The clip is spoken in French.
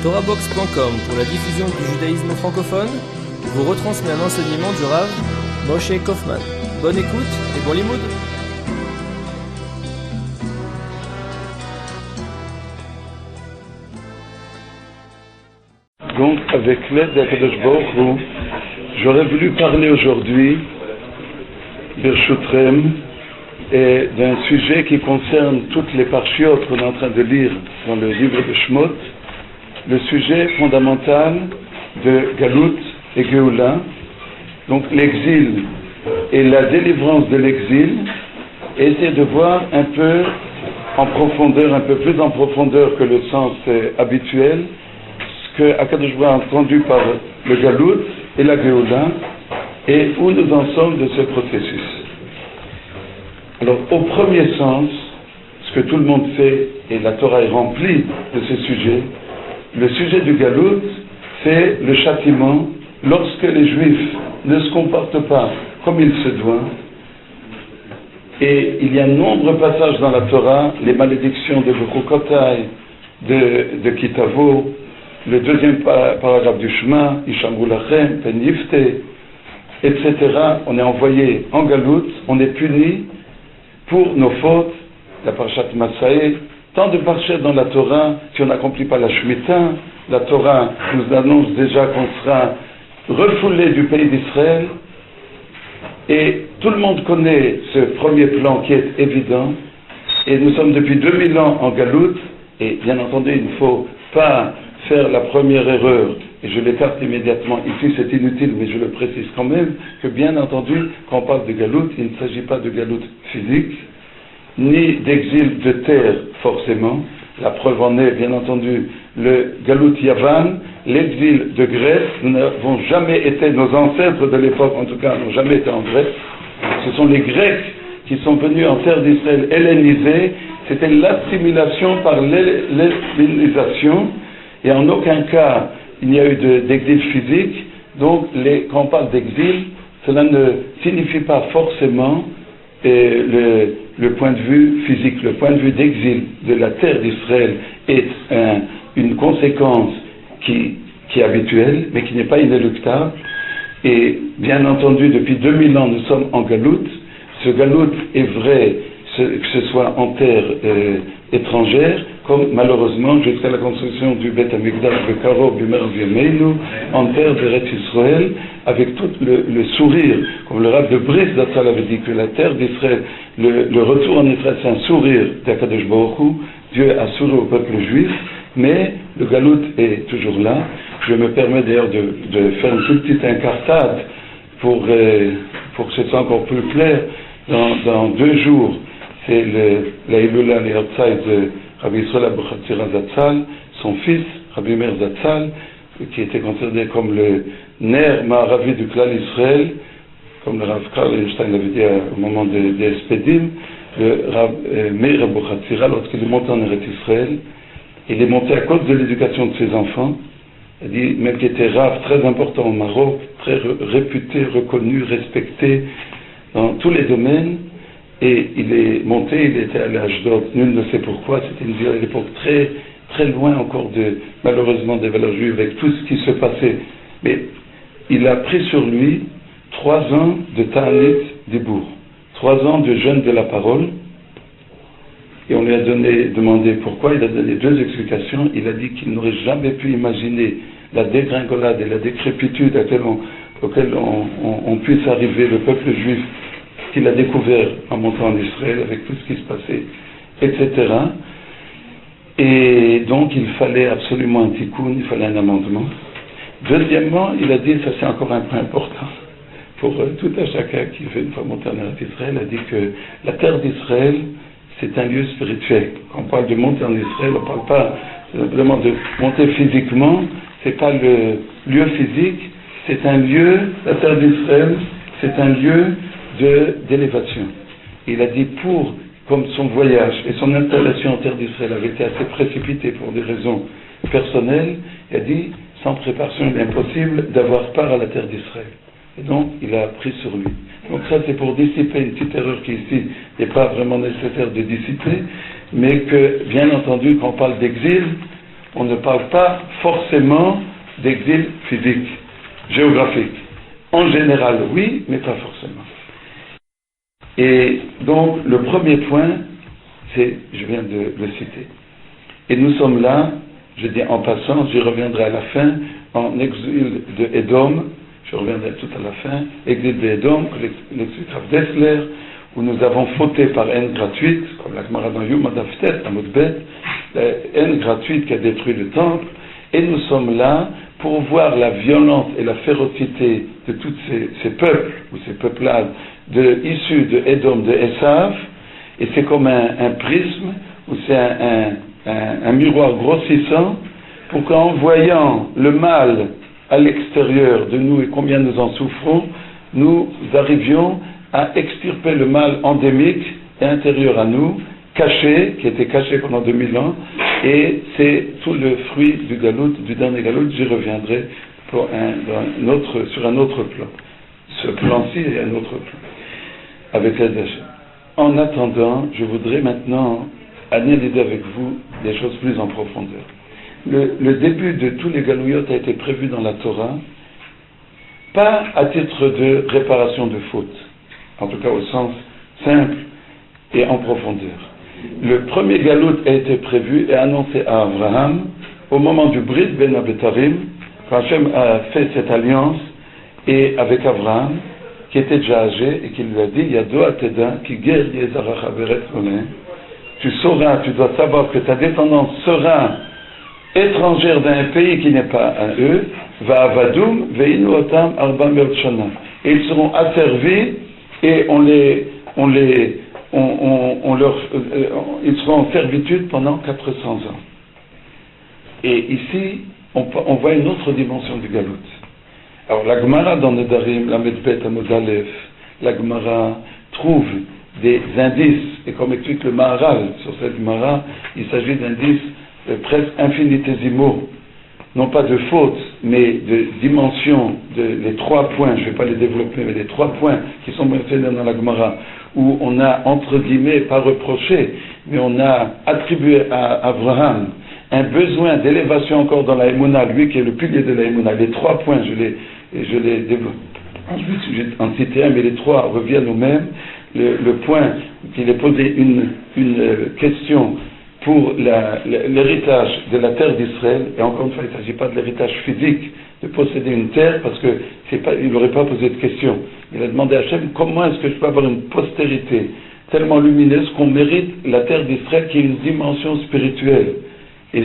TorahBox.com pour la diffusion du judaïsme francophone vous retransmet un enseignement du Rav Moshe Kaufman. Bonne écoute et bon limoud. Donc, avec l'aide d'Akadosh Baruch Hu, j'aurais voulu parler aujourd'hui, Birchutrem, et d'un sujet qui concerne toutes les parchiotes qu'on est en train de lire dans le livre de Shemot, le sujet fondamental de Galut et Géoula, donc l'exil et la délivrance de l'exil, et essayer de voir un peu en profondeur, un peu plus en profondeur que le sens habituel, ce que Akadosh Baruch Hu a entendu par le Galut et la Géoula, et où nous en sommes de ce processus. Alors, au premier sens, ce que tout le monde sait, et la Torah est remplie de ce sujet, le sujet du Galut, c'est le châtiment lorsque les Juifs ne se comportent pas comme il se doit. Et il y a nombreux passages dans la Torah, les malédictions de Bechukotai, de Kitavo, le deuxième paragraphe du Shema, Ishamru Lachem, Pen Yifte, etc. On est envoyé en Galut, on est puni pour nos fautes, la Parashat Masaé, tant de parchets dans la Torah, si on n'accomplit pas la Shemitah, la Torah nous annonce déjà qu'on sera refoulé du pays d'Israël, et tout le monde connaît ce premier plan qui est évident, et nous sommes depuis 2000 ans en Galut, et bien entendu il ne faut pas faire la première erreur, et je l'écarte immédiatement, ici c'est inutile, mais je le précise quand même, que bien entendu, quand on parle de Galut, il ne s'agit pas de Galut physique, ni d'exil de terre forcément. La preuve en est, bien entendu, le Galut Yavan, l'exil de Grèce. Nous n'avons jamais été, nos ancêtres de l'époque en tout cas, n'ont jamais été en Grèce. Ce sont les Grecs qui sont venus en terre d'Israël hellénisés. C'était l'assimilation par l'hellénisation, et en aucun cas il n'y a eu d'exil physique. Donc quand on parle d'exil, cela ne signifie pas forcément le point de vue physique. Le point de vue d'exil de la terre d'Israël est une conséquence qui est habituelle, mais qui n'est pas inéluctable. Et bien entendu, depuis 2000 ans, nous sommes en Galut. Ce Galut est vrai, que ce soit en terre étrangère, comme malheureusement jusqu'à la construction du Beth Amikdash Bekarov Bimer Vyemeinu, en terre d'Eretz Israël, avec tout le sourire, comme le Rav de Bris Zatzal avait dit que la terre d'Israël, le retour en Israël, c'est un sourire d'Akadosh Baruch Hu. Dieu a souri au peuple juif, mais le Galut est toujours là. Je me permets d'ailleurs de faire une toute petite incartade pour que ce soit encore plus clair. Dans 2 jours, c'est la Hilula Ne'artzai de Rabbi Yisrael Abuchatzira Zatzal, son fils, Rabbi Meir Zatzal, qui était considéré comme le Ner Ma'aravi du Klal Israël, comme le Rav Karl Einstein l'avait dit au moment des Espedim, le Rav Meir Abuchatzira, lorsqu'il est monté en Eretz Israël, il est monté à cause de l'éducation de ses enfants. Il dit, même qu'il était Rav très important au Maroc, très réputé, reconnu, respecté dans tous les domaines, et il est monté, il était allé à Ashdod, nul ne sait pourquoi, c'était une ville à l'époque très, très loin encore malheureusement des valeurs juives, avec tout ce qui se passait. Mais il a pris sur lui 3 ans de Ta'anit Dibour, 3 ans de jeûne de la parole, et on lui a demandé pourquoi. Il a donné 2 explications. Il a dit qu'il n'aurait jamais pu imaginer la dégringolade et la décrépitude auquel on puisse arriver, le peuple juif qu'il a découvert en montant en Israël avec tout ce qui se passait, etc. Et donc il fallait absolument un tikkun, il fallait un amendement. Deuxièmement, il a dit, ça c'est encore un point important pour tout un chacun qui fait une fois monter en Israël, il a dit que la terre d'Israël, c'est un lieu spirituel. Quand on parle de monter en Israël, on ne parle pas simplement de monter physiquement, c'est pas le lieu physique, c'est un lieu, la terre d'Israël, c'est un lieu d'élévation. Il a dit comme son voyage et son installation en terre d'Israël avait été assez précipité pour des raisons personnelles, il a dit, sans préparation, il est impossible d'avoir part à la terre d'Israël. Et donc, il a pris sur lui. Donc ça, c'est pour dissiper une petite erreur qui ici n'est pas vraiment nécessaire de dissiper, mais que, bien entendu, quand on parle d'exil, on ne parle pas forcément d'exil physique, géographique. En général, oui, mais pas forcément. Et donc, le premier point, c'est, je viens de le citer. Et nous sommes là, je dis en passant, j'y reviendrai à la fin, en exil de Édom, je reviendrai tout à la fin, exil de Édom, l'exil de Dessler, où nous avons fauté par haine gratuite, comme la Gemara dans Yom Adaftet, à Moudbet, la haine gratuite qui a détruit le temple, et nous sommes là pour voir la violence et la férocité de tous ces peuples, ou ces peuplades, issus de Édom, de Esav, et c'est comme un prisme, ou c'est un miroir grossissant, pour qu'en voyant le mal à l'extérieur de nous et combien nous en souffrons, nous arrivions à extirper le mal endémique et intérieur à nous, caché, qui était caché pendant 2000 ans, et c'est tout le fruit du galout, du dernier galout. J'y reviendrai sur un autre plan. Ce plan-ci et un autre plan, avec les déchets. En attendant, je voudrais maintenant analyser avec vous des choses plus en profondeur. Le début de tous les galouillotes a été prévu dans la Torah, pas à titre de réparation de fautes, en tout cas au sens simple et en profondeur. Le premier galout a été prévu et annoncé à Abraham au moment du Brit Ben Abetarim, quand Hachem a fait cette alliance et avec Abraham, qui était déjà âgé, et qui lui a dit, Yado Ateda, qui guerre Yezaracha Beret Solen, tu dois savoir que ta descendance sera étrangère d'un pays qui n'est pas à eux, va avadoum, veinu otam arba meot shana. Et ils seront asservis et ils seront en servitude pendant 400 ans. Et ici, on voit une autre dimension du galout. Alors la Gemara dans Nedarim, la Medbet Amud Aleph, la Gemara trouve des indices, et comme explique le Maharal sur cette Gemara, il s'agit d'indices presque infinitésimaux, non pas de fautes, mais de dimensions, les 3 points, je ne vais pas les développer, mais les 3 points qui sont mentionnés dans la Gemara, où on a, entre guillemets, pas reproché, mais on a attribué à Abraham un besoin d'élévation encore dans la Emouna, lui qui est le pilier de la Emouna. Les 3 points, je les développe. Ensuite, je vais en citer un, mais les 3 reviennent au même. Le point qu'il est posé une question pour l'héritage de la terre d'Israël, et encore une fois, il ne s'agit pas de l'héritage physique, de posséder une terre, parce que il n'aurait pas posé de question. Il a demandé à Hachem, comment est-ce que je peux avoir une postérité tellement lumineuse qu'on mérite la terre d'Israël qui est une dimension spirituelle. Et